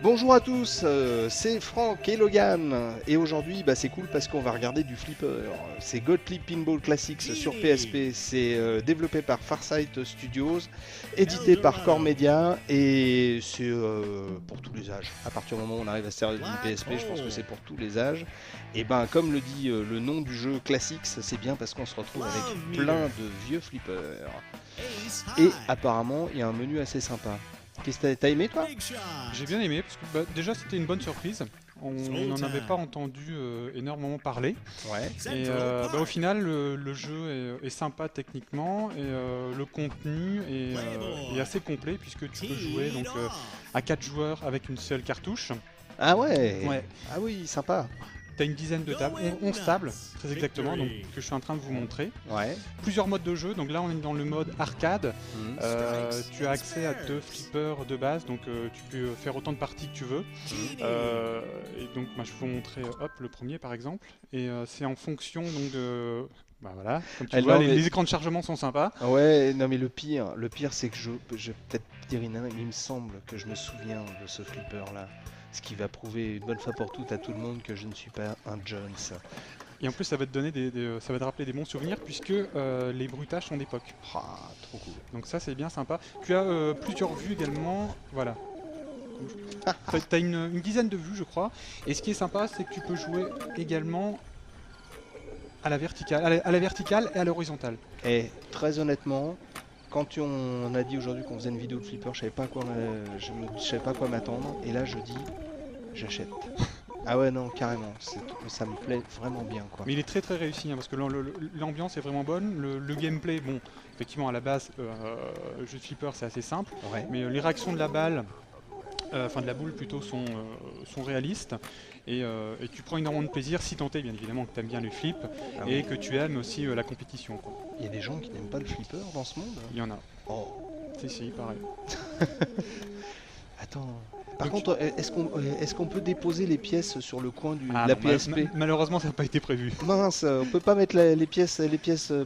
Bonjour à tous, c'est Franck et Logan, et aujourd'hui c'est cool parce qu'on va regarder du flipper. C'est Gottlieb Pinball Classics sur PSP, c'est développé par Farsight Studios, édité par Core Media, et c'est pour tous les âges. À partir du moment où on arrive à se servir d'une PSP, je pense que c'est pour tous les âges. Et comme le dit le nom du jeu Classics, c'est bien parce qu'on se retrouve avec plein de vieux flippers. Et apparemment il y a un menu assez sympa. Qu'est-ce que t'as aimé toi? J'ai bien aimé parce que déjà c'était une bonne surprise. On n'en avait pas entendu énormément parler. Ouais. Et au final le jeu est sympa techniquement et le contenu est assez complet puisque tu peux jouer donc à 4 joueurs avec une seule cartouche. Ah ouais. Ouais. Ah oui, sympa. T'as une dizaine de tables, 11 tables très exactement, donc que je suis en train de vous montrer. Ouais. Plusieurs modes de jeu, donc là on est dans le mode arcade. Tu as accès à 2 flippers de base, donc tu peux faire autant de parties que tu veux. Et donc je vais vous montrer le premier par exemple. Et c'est en fonction donc de... voilà, comme tu vois, les écrans de chargement sont sympas. Ouais, non mais le pire c'est que je vais peut-être dire une ânerie, mais il me semble que je me souviens de ce flipper là. Ce qui va prouver une bonne fois pour toutes à tout le monde que je ne suis pas un Jones. Et en plus ça va te donner ça va te rappeler des bons souvenirs puisque les bruitages sont d'époque. Ah, trop cool. Donc ça c'est bien sympa. Tu as plusieurs vues également, voilà. Tu as une dizaine de vues je crois. Et ce qui est sympa c'est que tu peux jouer également à la verticale, et à l'horizontale. Et très honnêtement, quand on a dit aujourd'hui qu'on faisait une vidéo de flipper, je savais pas à quoi m'attendre. Et là je dis, j'achète. Ah ouais non carrément, ça me plaît vraiment bien quoi. Mais il est très très réussi parce que l'ambiance est vraiment bonne, le gameplay, bon effectivement à la base jeu de flipper c'est assez simple, ouais. Mais les réactions de la balle, enfin de la boule plutôt sont réalistes et tu prends énormément de plaisir si tant est bien évidemment que tu aimes bien les flips et que tu aimes aussi la compétition quoi. Il y a des gens qui n'aiment pas le flipper dans ce monde? Il y en a. Oh. Si pareil. Attends. Par contre, est-ce qu'on peut déposer les pièces sur le coin de la non, PSP? Malheureusement, ça n'a pas été prévu. Mince, on peut pas mettre les pièces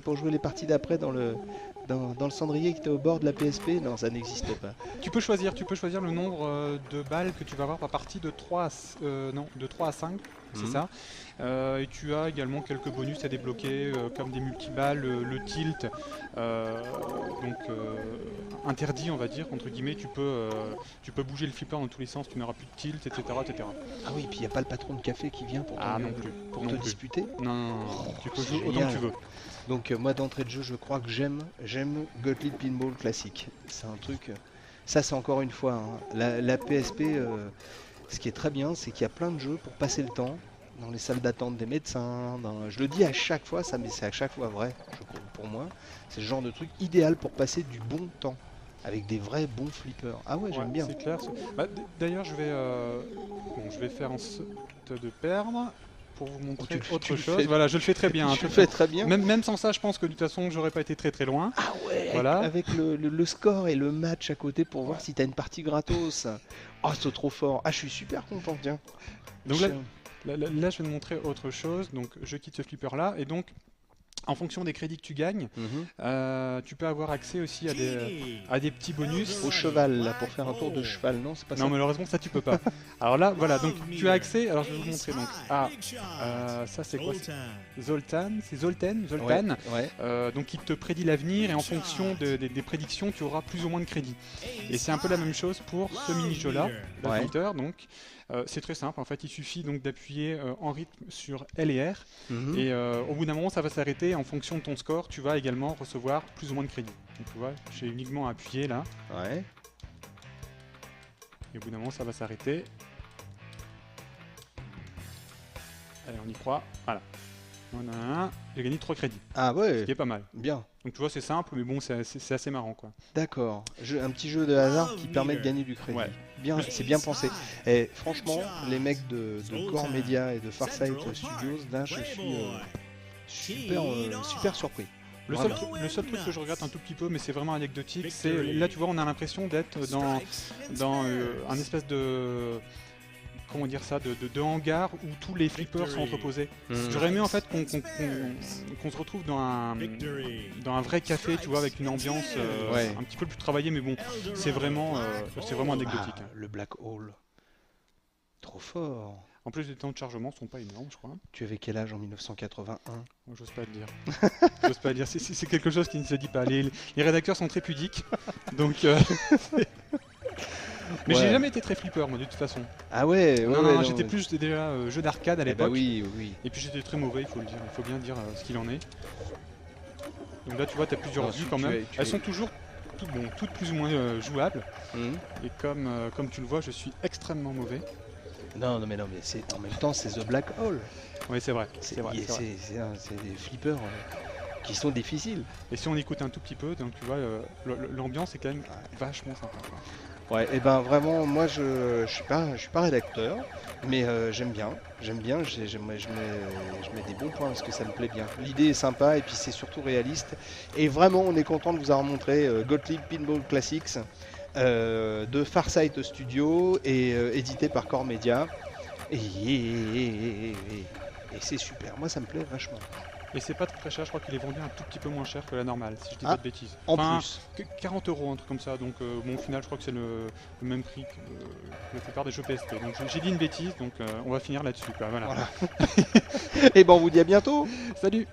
pour jouer les parties d'après dans le cendrier qui était au bord de la PSP? Non, ça n'existe pas. Tu peux choisir le nombre de balles que tu vas avoir par partie de 3 à 5, c'est ça. Et tu as également quelques bonus à débloquer comme des multiballes, le tilt, donc interdit on va dire, entre guillemets, tu peux bouger le flipper dans tous les sens, tu n'auras plus de tilt, etc. Ah oui, et puis il n'y a pas le patron de café qui vient pour te disputer? Non, tu peux jouer autant que tu veux. Donc moi d'entrée de jeu, je crois que j'aime Gottlieb Pinball Classic. C'est un truc... Ça c'est encore une fois, la PSP, ce qui est très bien, c'est qu'il y a plein de jeux pour passer le temps. Dans les salles d'attente des médecins, je le dis à chaque fois, mais c'est à chaque fois vrai, pour moi. C'est le genre de truc idéal pour passer du bon temps, avec des vrais bons flippers. Ah ouais, j'aime bien. C'est clair. D'ailleurs, je vais faire en sorte de perdre pour vous montrer autre chose. Voilà, je le fais très bien. Tu le fais très bien. Même sans ça, je pense que de toute façon, j'aurais pas été très très loin. Ah ouais, voilà. Avec le score et le match à côté pour voir si t'as une partie gratos. Oh, c'est trop fort. Ah, je suis super content, tiens. Donc là, je vais te montrer autre chose. Donc, je quitte ce flipper là et donc. En fonction des crédits que tu gagnes, tu peux avoir accès aussi à des petits bonus. Au cheval, là, pour faire un tour de cheval, non? C'est pas ça? Non, malheureusement, ça tu peux pas. Alors là, voilà, donc tu as accès, alors je vais vous montrer donc ça c'est quoi? Zoltan. Ouais. Donc il te prédit l'avenir et en fonction des prédictions, tu auras plus ou moins de crédits. Et c'est un peu la même chose pour ce mini-jeu là, Fighter, donc. C'est très simple, en fait, il suffit donc d'appuyer en rythme sur L et R et au bout d'un moment ça va s'arrêter. En fonction de ton score, tu vas également recevoir plus ou moins de crédits. Donc tu vois, j'ai uniquement appuyé là. Ouais. Et au bout d'un moment ça va s'arrêter. Allez, on y croit. Voilà. J'ai gagné 3 crédits. Ah ouais. Ce qui est pas mal. Bien. Donc tu vois, c'est simple, mais bon, c'est assez marrant quoi. D'accord. Un petit jeu de hasard qui permet de gagner du crédit. Ouais. Bien, c'est bien pensé. Et franchement, les mecs de Core Media et de Farsight Studios, là, je suis super surpris. Le seul truc que je regrette un tout petit peu, mais c'est vraiment anecdotique, c'est là tu vois, on a l'impression d'être dans un espèce de comment dire ça, de hangars où tous les flippers sont entreposés. J'aurais aimé en fait qu'on se retrouve dans un vrai café, tu vois, avec une ambiance un petit peu plus travaillée, mais bon, c'est vraiment anecdotique. Ah, le Black Hole. Trop fort. En plus, les temps de chargement sont pas énormes, je crois. Tu avais quel âge en 1981? J'ose pas le dire. J'ose pas le dire. C'est quelque chose qui ne se dit pas. Les rédacteurs sont très pudiques, donc. Mais j'ai jamais été très flipper, moi, de toute façon. Ah ouais, non, j'étais plus déjà jeu d'arcade à l'époque. Bah oui. Et puis j'étais très mauvais, il faut le dire. Il faut bien dire ce qu'il en est. Donc là, tu vois, t'as plusieurs vues quand même. Elles sont toujours toutes plus ou moins jouables. Et comme tu le vois, je suis extrêmement mauvais. Non, mais en même temps, c'est The Black Hole. Oui, c'est vrai. C'est des flippers qui sont difficiles. Et si on écoute un tout petit peu, donc tu vois, l'ambiance est quand même vachement sympa. Ouais, et ben vraiment, moi je suis pas rédacteur, mais j'aime bien, je mets des bons points parce que ça me plaît bien. L'idée est sympa et puis c'est surtout réaliste. Et vraiment, on est content de vous avoir montré Gottlieb Pinball Classics de Farsight Studio et édité par Core Media. Et c'est super, moi ça me plaît vachement. Et c'est pas très cher, je crois qu'il est vendu un tout petit peu moins cher que la normale, si je dis pas de bêtises. En plus. 40 €, un truc comme ça, donc bon, au final je crois que c'est le même prix que la plupart des jeux PSP. Donc j'ai dit une bêtise, donc on va finir là-dessus, voilà. Et bon, on vous dit à bientôt. Salut.